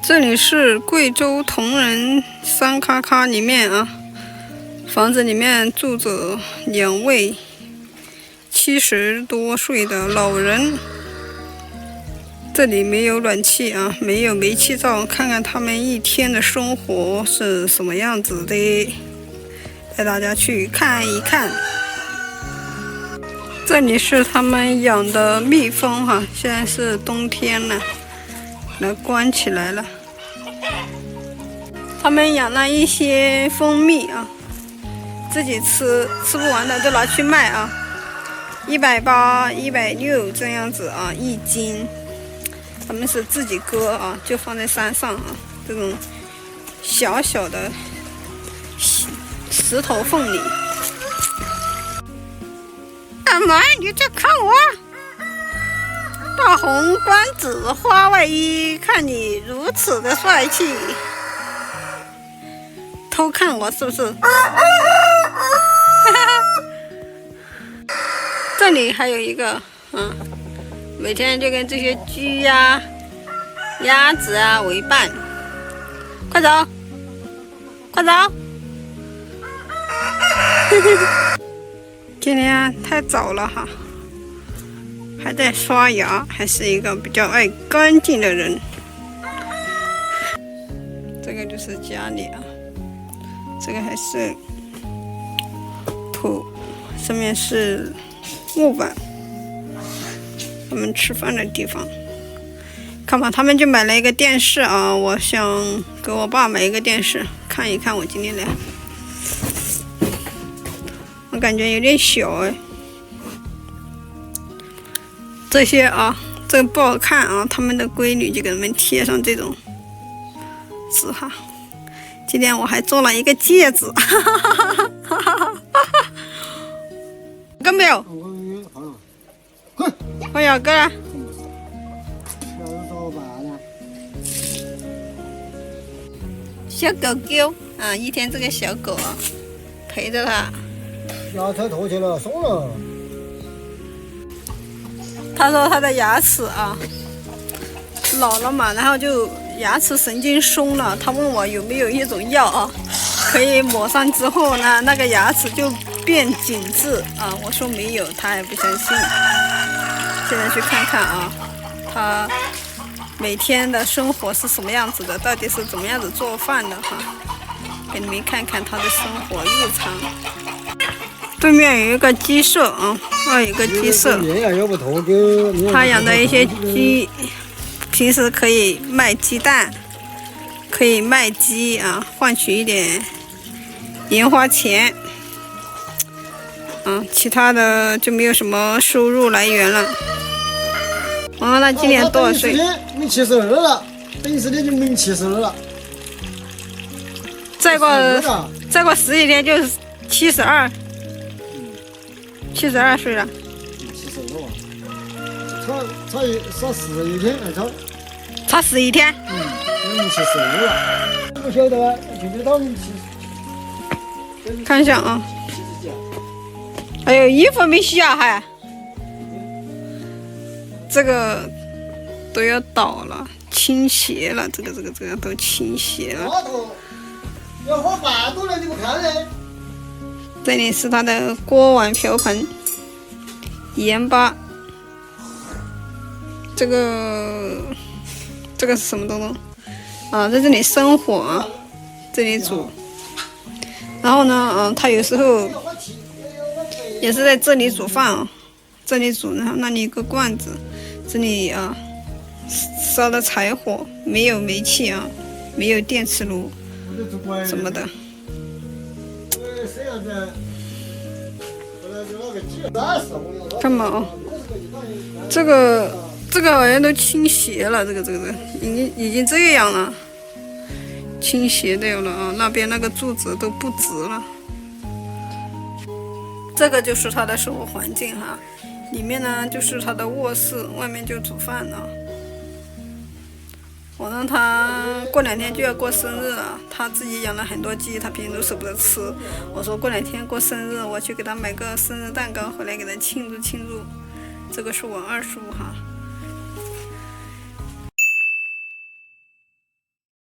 这里是贵州铜仁三咔咔里面啊，房子里面住着2位70多岁的老人。这里没有暖气啊，没有煤气灶，看看他们一天的生活是什么样子的，带大家去看一看。这里是他们养的蜜蜂哈，现在是冬天了，来关起来了。他们养了一些蜂蜜啊，自己吃不完的就拿去卖啊，180、160这样子啊1斤。他们是自己割啊，就放在山上啊，这种小小的石头缝里。干嘛？你在看我？大红光子花外衣，看你如此的帅气，偷看我是不是？这里还有一个，每天就跟这些鸡呀、鸭子啊为伴。快走，快走！今天太早了哈，还在刷牙，还是一个比较爱干净的人。这个就是家里啊，这个还是土，上面是木板。他们吃饭的地方，看吧，他们就买了一个电视啊，我想给我爸买一个电视看一看。我今天来，我感觉有点小哎。这些啊，这个不好看啊，他们的闺女就给他们贴上这种字哈。今天我还做了一个戒指，看没有？我要个了。小狗狗啊，一天这个小狗啊，陪着它。牙齿脱去了，松了。他说他的牙齿啊老了嘛，然后就牙齿神经松了。他问我有没有一种药啊，可以抹上之后呢，那个牙齿就变紧致啊。我说没有，他还不相信。现在去看看啊，他每天的生活是什么样子的，到底是怎么样子做饭的哈，给你们看看他的生活日常。对面有一个鸡舍啊，有一个鸡舍，他养的一些鸡，平时可以卖鸡蛋，可以卖鸡啊，换取一点零花钱。其他的就没有什么收入来源了。那今年多少岁？没72了，等于是就没72了。再过10几天就是72，72岁了。72了吧？差11天，差11天。没72了。不晓得啊，就知道看一下啊。还有衣服没洗啊，还这个都要倒了，倾斜了，这个都倾斜了。要喝饭都来，你不看嘞？这里是它的锅碗瓢盆、盐巴。这个是什么东东啊？在这里生火啊，这里煮。然后呢，他有时候也是在这里煮饭啊，这里煮，然后那里有个罐子，这里啊烧的柴火，没有煤气啊，没有电磁炉什么的。看嘛啊，这个好像都倾斜了，这个已经这样了，倾斜掉了啊，那边那个柱子都不直了。这个就是他的生活环境哈，里面呢就是他的卧室，外面就煮饭了。我让他过2天就要过生日了，他自己养了很多鸡，他平时都舍不得吃。我说过2天过生日，我去给他买个生日蛋糕回来给他庆祝庆祝。这个是我25哈。